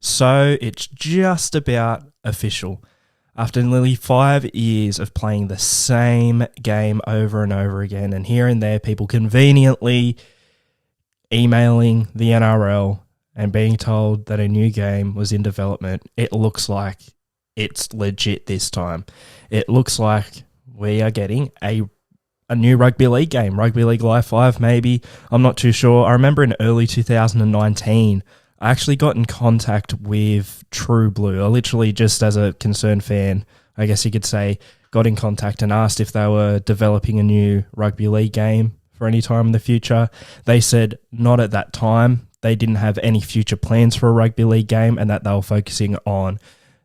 So it's just about official. After nearly 5 years of playing the same game over and over again, and here and there people conveniently emailing the NRL and being told that a new game was in development, it looks like it's legit this time. It looks like we are getting a new rugby league game, Rugby League Live 5 maybe. I'm not too sure. I remember in early 2019, I actually got in contact with True Blue. I literally, just as a concerned fan, I guess you could say, got in contact and asked if they were developing a new rugby league game for any time in the future. They said not at that time. They didn't have any future plans for a rugby league game, and that they were focusing on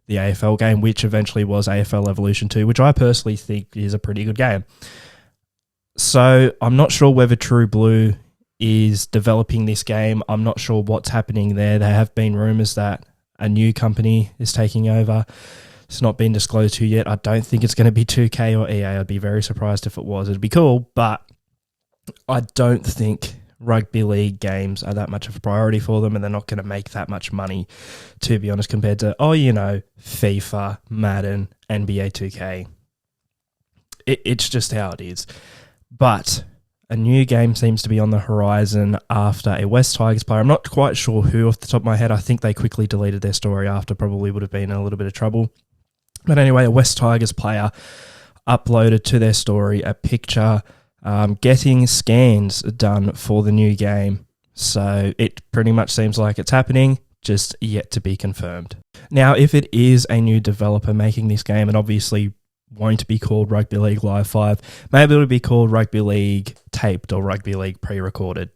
the AFL game, which eventually was AFL Evolution 2, which I personally think is a pretty good game. So I'm not sure whether True Blue is developing this game. I'm not sure what's happening there. There have been rumours that a new company is taking over. It's not been disclosed who yet. I don't think it's going to be 2K or EA. I'd be very surprised if it was. It'd be cool, but I don't think rugby league games are that much of a priority for them, and they're not going to make that much money, to be honest, compared to, FIFA, Madden, NBA 2K. It's just how it is. But a new game seems to be on the horizon after a West Tigers player. I'm not quite sure who off the top of my head. I think they quickly deleted their story after, probably would have been in a little bit of trouble. But anyway, a West Tigers player uploaded to their story a picture getting scans done for the new game. So it pretty much seems like it's happening, just yet to be confirmed. Now, if it is a new developer making this game, and obviously won't be called Rugby League Live 5. Maybe it'll be called Rugby League Taped or Rugby League Pre-Recorded.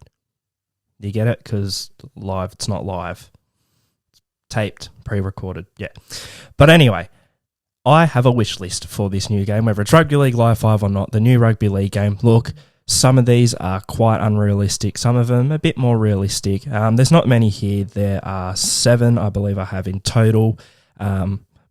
Do you get it? Because live, it's not live. It's taped, pre-recorded, yeah. But anyway, I have a wish list for this new game, whether it's Rugby League Live 5 or not, the new Rugby League game. Look, some of these are quite unrealistic. Some of them a bit more realistic. There's not many here. There are 7, I believe I have in total.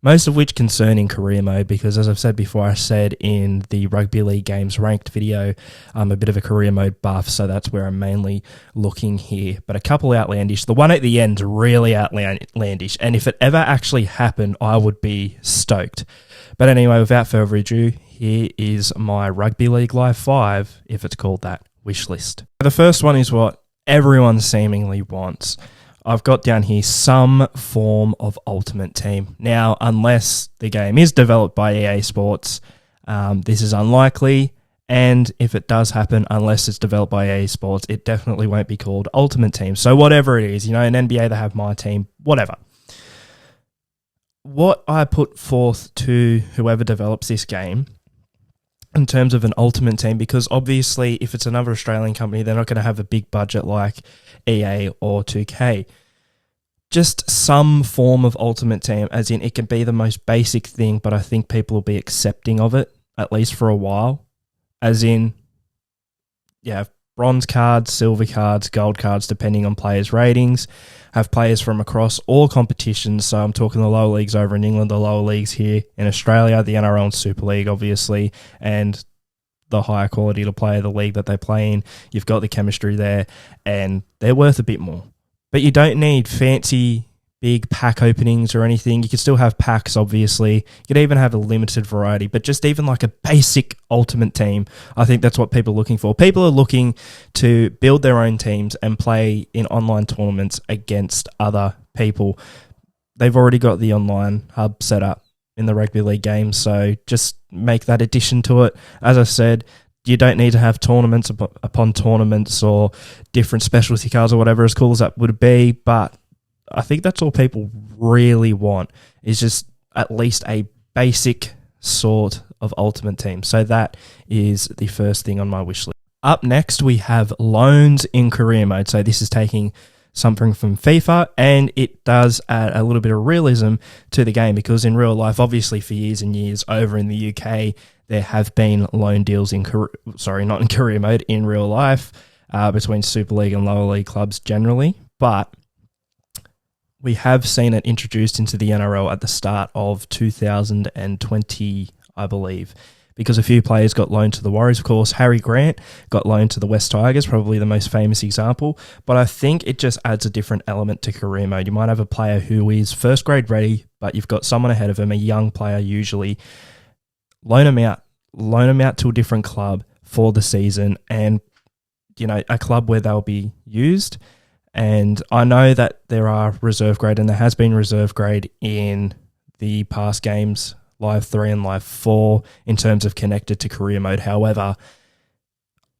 Most of which concern in career mode, because as I've said before, I said in the Rugby League Games ranked video, I'm a bit of a career mode buff, so that's where I'm mainly looking here. But a couple outlandish. The one at the end's really outlandish, and if it ever actually happened, I would be stoked. But anyway, without further ado, here is my Rugby League Live 5, if it's called that, wish list. The first one is what everyone seemingly wants. I've got down here some form of Ultimate Team. Now, unless the game is developed by EA Sports, this is unlikely. And if it does happen, unless it's developed by EA Sports, it definitely won't be called Ultimate Team. So whatever it is, in NBA they have My Team, whatever. What I put forth to whoever develops this game in terms of an Ultimate Team, because obviously if it's another Australian company, they're not going to have a big budget like EA or 2K. Just some form of Ultimate Team, as in it can be the most basic thing, but I think people will be accepting of it, at least for a while. As in, bronze cards, silver cards, gold cards, depending on players' ratings. Have players from across all competitions, so I'm talking the lower leagues over in England, the lower leagues here in Australia, the NRL and Super League, obviously, and the higher quality to play, the league that they play in. You've got the chemistry there, and they're worth a bit more. But you don't need fancy big pack openings or anything. You can still have packs, obviously. You could even have a limited variety, but just even like a basic Ultimate Team, I think that's what people are looking for. People are looking to build their own teams and play in online tournaments against other people. They've already got the online hub set up in the rugby league game, so just make that addition to it. As I said, you don't need to have tournaments upon tournaments or different specialty cards or whatever, as cool as that would be, but I think that's all people really want, is just at least a basic sort of Ultimate Team. So that is the first thing on my wish list. Up next, we have loans in career mode. So this is taking something from FIFA, and it does add a little bit of realism to the game, because in real life, obviously for years and years over in the UK, there have been loan deals in not in career mode, in real life, between Super League and lower league clubs generally. But we have seen it introduced into the NRL at the start of 2020, I believe, because a few players got loaned to the Warriors. Of course, Harry Grant got loaned to the West Tigers, probably the most famous example. But I think it just adds a different element to career mode. You might have a player who is first grade ready, but you've got someone ahead of him, a young player usually. Loan him out to a different club for the season, and a club where they'll be used. And I know that there are reserve grade, and there has been reserve grade in the past games, Live 3 and Live 4, in terms of connected to career mode. However,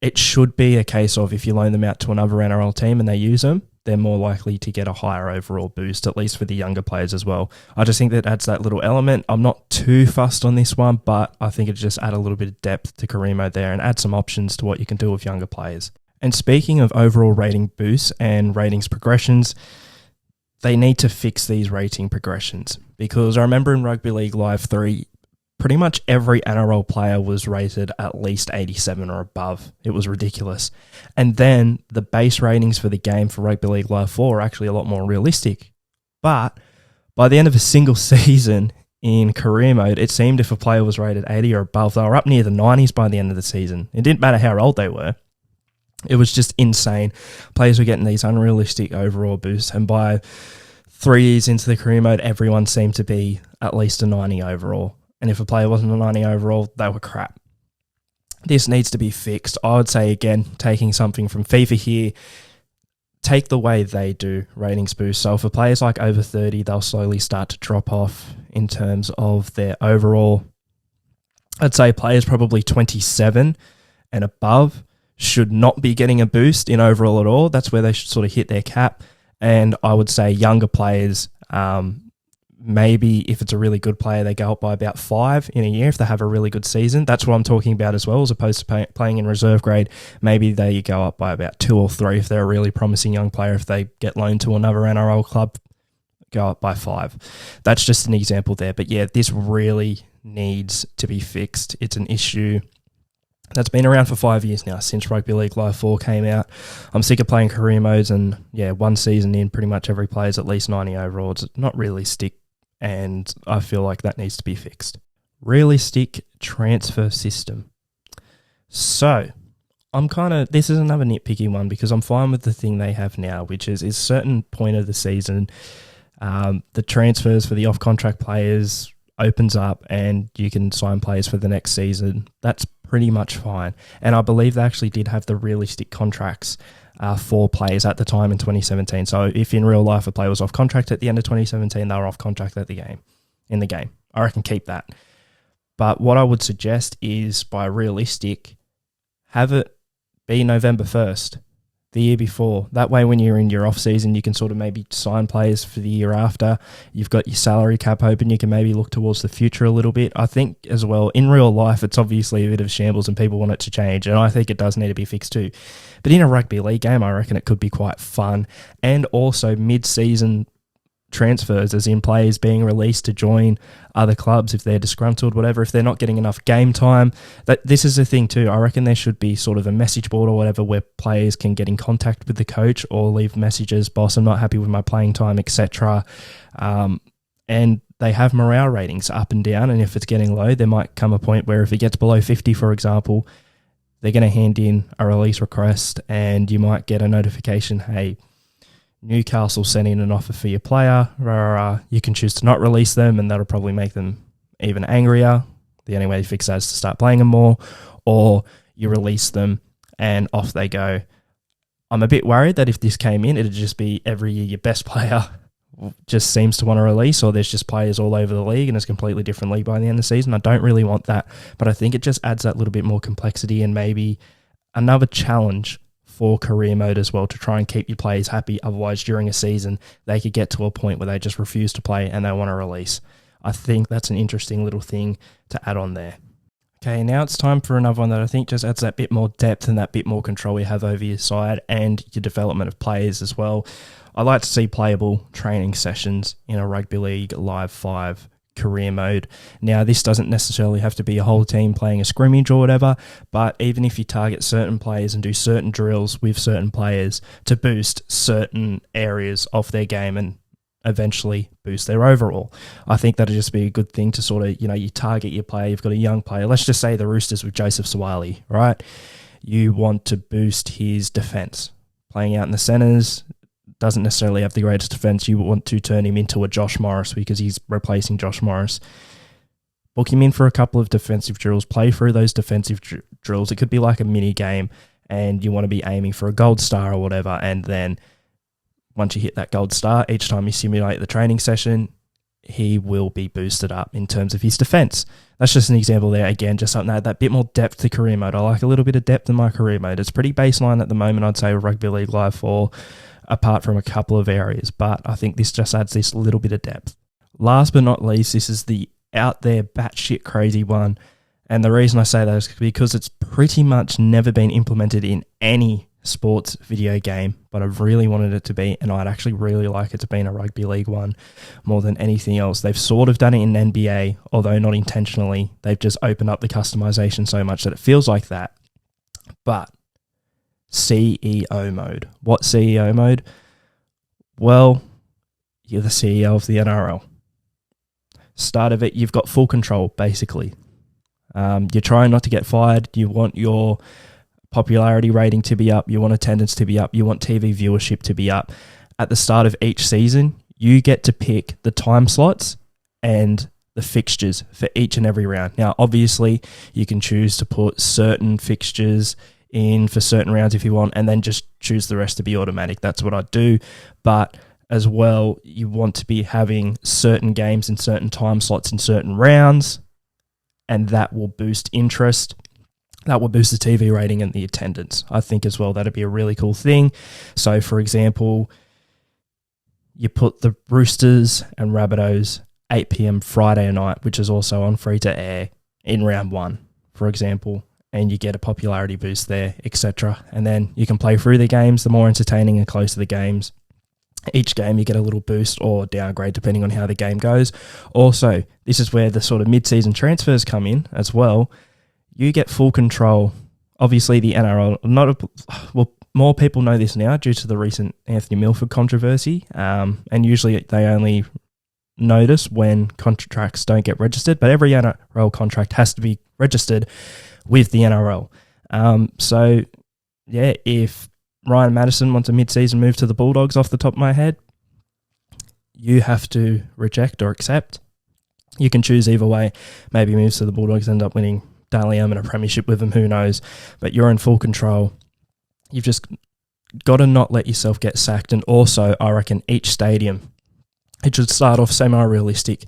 it should be a case of if you loan them out to another NRL team and they use them, they're more likely to get a higher overall boost, at least for the younger players as well. I just think that adds that little element. I'm not too fussed on this one, but I think it just add a little bit of depth to career mode there and add some options to what you can do with younger players. And speaking of overall rating boosts and ratings progressions, they need to fix these rating progressions, because I remember in Rugby League Live 3, pretty much every NRL player was rated at least 87 or above. It was ridiculous. And then the base ratings for the game for Rugby League Live 4 are actually a lot more realistic. But by the end of a single season in career mode, it seemed if a player was rated 80 or above, they were up near the 90s by the end of the season. It didn't matter how old they were. It was just insane. Players were getting these unrealistic overall boosts, and by 3 years into the career mode, everyone seemed to be at least a 90 overall. And if a player wasn't a 90 overall, they were crap. This needs to be fixed. I would say, again, taking something from FIFA here, take the way they do ratings boost. So for players like over 30, they'll slowly start to drop off in terms of their overall. I'd say players probably 27 and above should not be getting a boost in overall at all. That's where they should sort of hit their cap. And I would say younger players, maybe if it's a really good player, they go up by about 5 in a year if they have a really good season. That's what I'm talking about as well, as opposed to playing in reserve grade. Maybe they go up by about 2 or 3 if they're a really promising young player. If they get loaned to another NRL club, go up by 5. That's just an example there. But yeah, this really needs to be fixed. It's an issue that's been around for 5 years now, since Rugby League Live 4 came out. I'm sick of playing career modes, and yeah, one season in, pretty much every player is at least 90 overall. It's not realistic, and I feel like that needs to be fixed. Realistic transfer system. So, this is another nitpicky one, because I'm fine with the thing they have now, which is certain point of the season, the transfers for the off-contract players opens up and you can sign players for the next season. That's pretty much fine. And I believe they actually did have the realistic contracts for players at the time in 2017. So if in real life a player was off contract at the end of 2017, they were off contract in the game. I reckon keep that. But what I would suggest is, by realistic, have it be November 1st, the year before. That way, when you're in your off season, you can sort of maybe sign players for the year after. You've got your salary cap open. You can maybe look towards the future a little bit. I think as well, in real life, it's obviously a bit of shambles and people want it to change. And I think it does need to be fixed too. But in a rugby league game, I reckon it could be quite fun. And also mid-season transfers, as in players being released to join other clubs if they're disgruntled, whatever, if they're not getting enough game time. This is the thing too. I reckon there should be sort of a message board or whatever where players can get in contact with the coach or leave messages, boss, I'm not happy with my playing time, etc. And they have morale ratings up and down, and if it's getting low, there might come a point where if it gets below 50, for example, they're going to hand in a release request and you might get a notification, hey, Newcastle sent in an offer for your player. You can choose to not release them, and that'll probably make them even angrier. The only way to fix that is to start playing them more, or you release them and off they go. I'm a bit worried that if this came in, it'd just be every year your best player just seems to want to release, or there's just players all over the league and it's a completely different league by the end of the season. I don't really want that, but I think it just adds that little bit more complexity and maybe another challenge for career mode as well, to try and keep your players happy. Otherwise, during a season, they could get to a point where they just refuse to play and they want to release. I think that's an interesting little thing to add on there. Okay, now it's time for another one that I think just adds that bit more depth and that bit more control you have over your side and your development of players as well. I like to see playable training sessions in a Rugby League Live 5 career mode. Now, this doesn't necessarily have to be a whole team playing a scrimmage or whatever, but even if you target certain players and do certain drills with certain players to boost certain areas of their game and eventually boost their overall. I think that'd just be a good thing to sort of, you target your player. You've got a young player. Let's just say the Roosters with Joseph Suaalii, right? You want to boost his defense. Playing out in the centers, doesn't necessarily have the greatest defense. You want to turn him into a Josh Morris because he's replacing Josh Morris. Book him in for a couple of defensive drills. Play through those defensive drills. It could be like a mini game, and you want to be aiming for a gold star or whatever. And then once you hit that gold star, each time you simulate the training session, he will be boosted up in terms of his defense. That's just an example there. Again, just something that had that bit more depth to career mode. I like a little bit of depth in my career mode. It's pretty baseline at the moment, I'd say, with Rugby League Live 4, apart from a couple of areas. But I think this just adds this little bit of depth. Last but not least, this is the out there batshit crazy one. And the reason I say that is because it's pretty much never been implemented in any sports video game, but I've really wanted it to be, and I'd actually really like it to be in a rugby league one more than anything else. They've sort of done it in NBA, although not intentionally. They've just opened up the customization so much that it feels like that. But CEO mode. What CEO mode? Well, you're the CEO of the NRL. Start of it, you've got full control, basically. You're trying not to get fired. You want your popularity rating to be up. You want attendance to be up. You want TV viewership to be up. At the start of each season, you get to pick the time slots and the fixtures for each and every round. Now, obviously, you can choose to put certain fixtures in for certain rounds if you want, and then just choose the rest to be automatic. That's what I do. But as well, you want to be having certain games in certain time slots in certain rounds, and that will boost interest. That will boost the TV rating and the attendance. I think as well that'd be a really cool thing. So, for example, you put the Roosters and Rabbitohs 8 p.m. Friday night, which is also on free to air in round 1, for example, and you get a popularity boost there, etc. And then you can play through the games. The more entertaining and closer the games, each game you get a little boost or downgrade depending on how the game goes. Also, this is where the sort of mid-season transfers come in as well. You get full control. Obviously, the NRL, more people know this now due to the recent Anthony Milford controversy, and usually they only notice when contracts don't get registered, but every NRL contract has to be registered with the NRL. So, yeah, if Ryan Madison wants a mid-season move to the Bulldogs off the top of my head, you have to reject or accept. You can choose either way. Maybe moves to the Bulldogs, end up winning Dally M and a premiership with them, who knows? But you're in full control. You've just got to not let yourself get sacked. And also, I reckon each stadium, it should start off semi-realistic.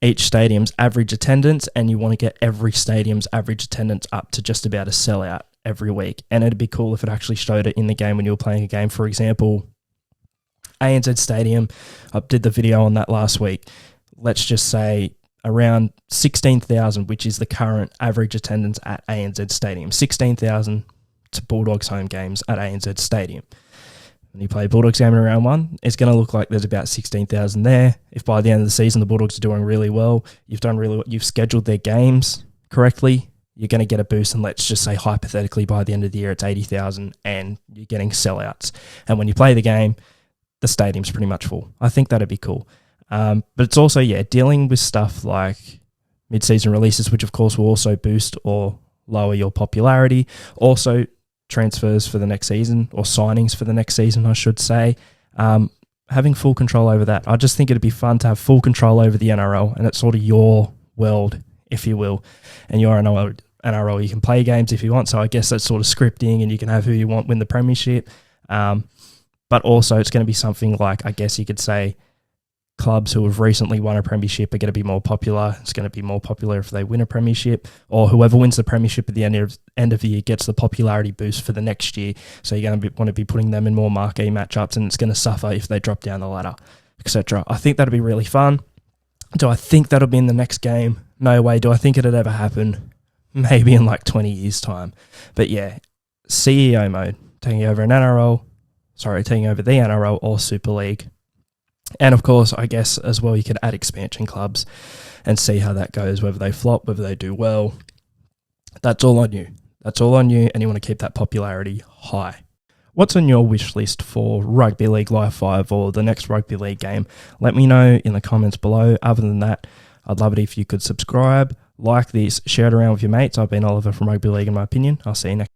Each stadium's average attendance, and you want to get every stadium's average attendance up to just about a sellout every week. And it'd be cool if it actually showed it in the game when you were playing a game. For example, ANZ Stadium, I did the video on that last week. Let's just say around 16,000, which is the current average attendance at ANZ Stadium. 16,000 to Bulldogs home games at ANZ Stadium. When you play Bulldogs game in round 1, it's going to look like there's about 16,000 there. If by the end of the season the Bulldogs are doing really well, you've scheduled their games correctly, you're going to get a boost. And let's just say hypothetically by the end of the year it's 80,000 and you're getting sellouts. And when you play the game, the stadium's pretty much full. I think that'd be cool. But it's also, dealing with stuff like mid-season releases, which of course will also boost or lower your popularity. Also, transfers for the next season, or signings for the next season, I should say. Having full control over that. I just think it'd be fun to have full control over the NRL, and it's sort of your world, if you will. And you're NRL, you can play games if you want, so I guess that's sort of scripting, and you can have who you want win the premiership. But also, it's going to be something like, I guess you could say, clubs who have recently won a premiership are going to be more popular. It's going to be more popular if they win a premiership, or whoever wins the premiership at the end of the year gets the popularity boost for the next year. So you're going to want to be putting them in more marquee matchups, and it's going to suffer if they drop down the ladder, etc. I think that'd be really fun. Do I think that'll be in the next game? No way. Do I think it'd ever happen? Maybe in like 20 years' time. But yeah, CEO mode, taking over the NRL or Super League. And of course, I guess as well, you could add expansion clubs and see how that goes, whether they flop, whether they do well. That's all on you. And you want to keep that popularity high. What's on your wish list for Rugby League Live 5 or the next Rugby League game? Let me know in the comments below. Other than that, I'd love it if you could subscribe, like this, share it around with your mates. I've been Oliver from Rugby League, in my opinion. I'll see you next